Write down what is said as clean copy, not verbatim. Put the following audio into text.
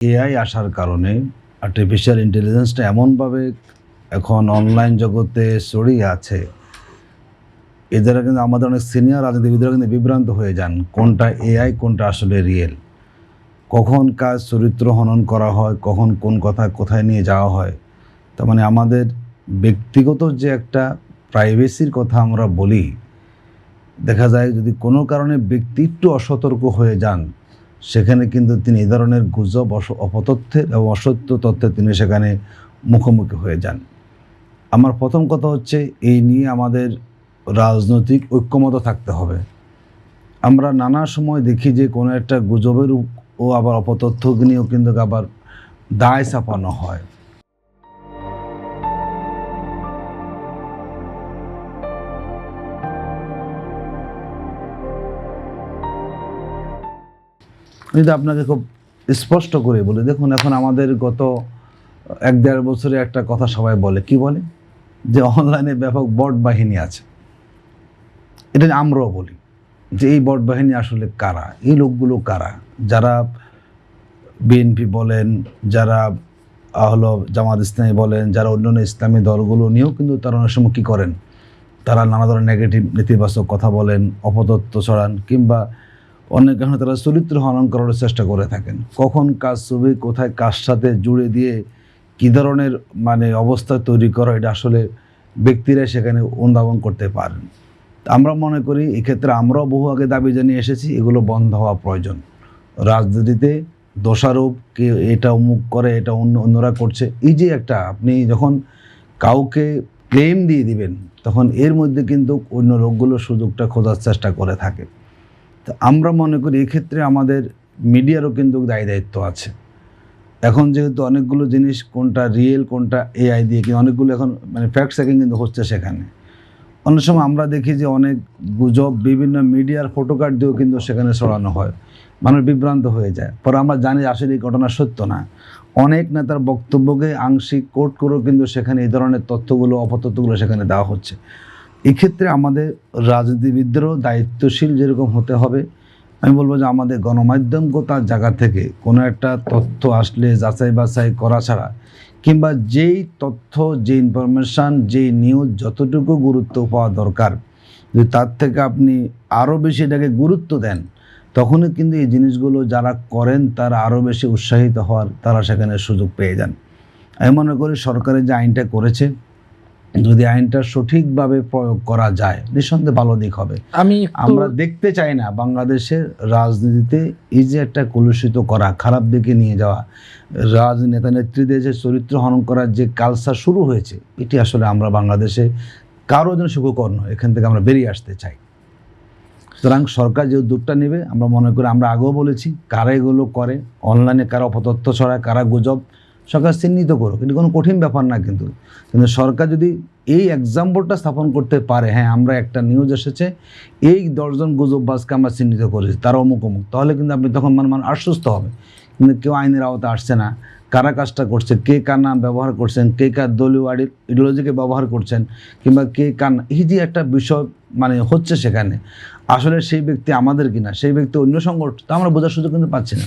AI আসার কারণে artificial ইন্টেলিজেন্সটা এমনভাবে এখন অনলাইন জগতে ছড়িয়ে আছে, এর দ্বারা কিন্তু আমাদের অনেক সিনিয়র রাজনীতিবিদরা কিন্তু বিভ্রান্ত হয়ে যান কোনটা এআই কোনটা আসলে রিয়েল, কখন কাজ চরিত্র হনন করা হয়, কখন কোন কথা কোথায় নিয়ে যাওয়া হয়। তার মানে আমাদের ব্যক্তিগত যে একটা প্রাইভেসির কথা আমরা বলি, দেখা যায় যদি কোনো কারণে ব্যক্তি একটু অসতর্ক হয়ে যান, সেখানে কিন্তু তিনি এই ধরনের গুজব অপতথ্যের এবং অসত্য তথ্যের তিনি সেখানে মুখোমুখি হয়ে যান। আমার প্রথম কথা হচ্ছে এই নিয়ে আমাদের রাজনৈতিক ঐক্যমত থাকতে হবে। আমরা নানা সময় দেখি যে কোনো একটা গুজবের ও আবার অপতথ্য নিয়েও কিন্তু আবার দায় চাপানো হয়। যদি আপনাকে খুব স্পষ্ট করে বলি, দেখুন এখন আমাদের গত 1-1.5 বছরে একটা কথা সবাই বলে, কি বলে যে অনলাইনে ব্যাপক বট বাহিনী আছে। এটা আমরাও বলি যে এই বট বাহিনী আসলে কারা, এই লোকগুলো কারা, যারা বিএনপি বলেন, যারা হলো জামাত ইসলামী বলেন, যারা অন্যান্য ইসলামী দলগুলো নিয়েও কিন্তু তারা অনেক সময় কী করেন, তারা নানা ধরনের নেগেটিভ নেতিবাচক কথা বলেন, অপতথ্য ছড়ান, কিংবা অনেক কারণে তারা চরিত্র হনন করার চেষ্টা করে থাকেন। কখন কাজ ছবি কোথায় কার সাথে জুড়ে দিয়ে কী ধরনের অবস্থা তৈরি করা, এটা আসলে ব্যক্তিরা সেখানে অনুধাবন করতে পারেন। আমরা মনে করি এক্ষেত্রে আমরাও বহু আগে দাবি জানিয়ে এসেছি, এগুলো বন্ধ হওয়া প্রয়োজন। রাজনীতিতে দোষারোপ, কে এটা অমুক করে, এটা অন্যরা করছে, এই যে একটা আপনি যখন কাউকে ক্লেম দিয়ে দিবেন, তখন এর মধ্যে কিন্তু অন্য লোকগুলো সুযোগটা খোঁজার চেষ্টা করে থাকে। তো আমরা মনে করি এক্ষেত্রে আমাদের মিডিয়ারও কিন্তু দায়িত্ব আছে। এখন যেহেতু অনেকগুলো জিনিস কোনটা রিয়েল কোনটা এআই দিয়ে কিন্তু অনেকগুলো এখন ফ্যাক্ট চেকিং কিন্তু হচ্ছে সেখানে। অনেক সময় আমরা দেখি যে অনেক গুজব বিভিন্ন মিডিয়ার ফটোকার্ড দিয়েও কিন্তু সেখানে ছড়ানো হয়, মানুষ বিভ্রান্ত হয়ে যায়। পরে আমরা জানি আসলে এই ঘটনা সত্য না। অনেক নেতার বক্তব্যকে আংশিক কোট করেও কিন্তু সেখানে এই ধরনের তথ্যগুলো অপতথ্যগুলো সেখানে দেওয়া হচ্ছে। এক্ষেত্রে আমাদের রাজনীতিবিদদেরও দায়িত্বশীল যেরকম হতে হবে, আমি বলবো যে আমাদের গণমাধ্যমগতার জায়গা থেকে কোনো একটা তথ্য আসলে যাচাই বাছাই করা ছাড়া, কিংবা যেই তথ্য, যে ইনফরমেশান, যেই নিউজ যতটুকু গুরুত্ব পাওয়া দরকার, যদি তার থেকে আপনি আরও বেশি এটাকে গুরুত্ব দেন, তখনই কিন্তু এই জিনিসগুলো যারা করেন তারা আরও বেশি উৎসাহিত হওয়ার তারা সেখানে সুযোগ পেয়ে যান। আমি মনে করি সরকারের যে আইনটা করেছে, যদি আইনটা সঠিকভাবে প্রয়োগ করা যায়, নিঃসন্দেহে ভালো দিক হবে। আমরা দেখতে চাই না বাংলাদেশের রাজনীতিতে এই যে একটা কলুষিত করা, খারাপ দিকে নিয়ে যাওয়া, রাজনেতা নেত্রীদের যে চরিত্র হনন করার যে কালচার শুরু হয়েছে, এটি আসলে আমরা বাংলাদেশে কারো জন্য সুখকর নয়, এখান থেকে আমরা বেরিয়ে আসতে চাই। সুতরাং সরকার যে উদ্যোগটা নেবে, আমরা মনে করি, আমরা আগেও বলেছি, কারা এগুলো করে, অনলাইনে কারা অপতথ্য ছড়ায়, কারা গুজব, সরকার চিহ্নিত করুক। কিন্তু কোনো কঠিন ব্যাপার না, কিন্তু সরকার যদি এই এক্সাম্পলটা স্থাপন করতে পারে, হ্যাঁ আমরা একটা নিউজ এসেছে, এই 10 জন গুজববাজকে আমরা চিহ্নিত করেছি, তারা অমুক অমুক, তাহলে কিন্তু আপনি তখন মানুষ আশ্বস্ত হবে। কিন্তু কেউ আইনের আওতায় আসছে না, কারা কাজটা করছে, কে কার নাম ব্যবহার করছেন, কে কার দলীয় আইডিওলজিকে ব্যবহার করছেন, কিংবা কে কার, এই যে একটা বিষয় হচ্ছে সেখানে, আসলে সেই ব্যক্তি আমাদের কিনা, সেই ব্যক্তি অন্য সংগঠন, তা আমরা বোঝার সুযোগ কিন্তু পাচ্ছি না।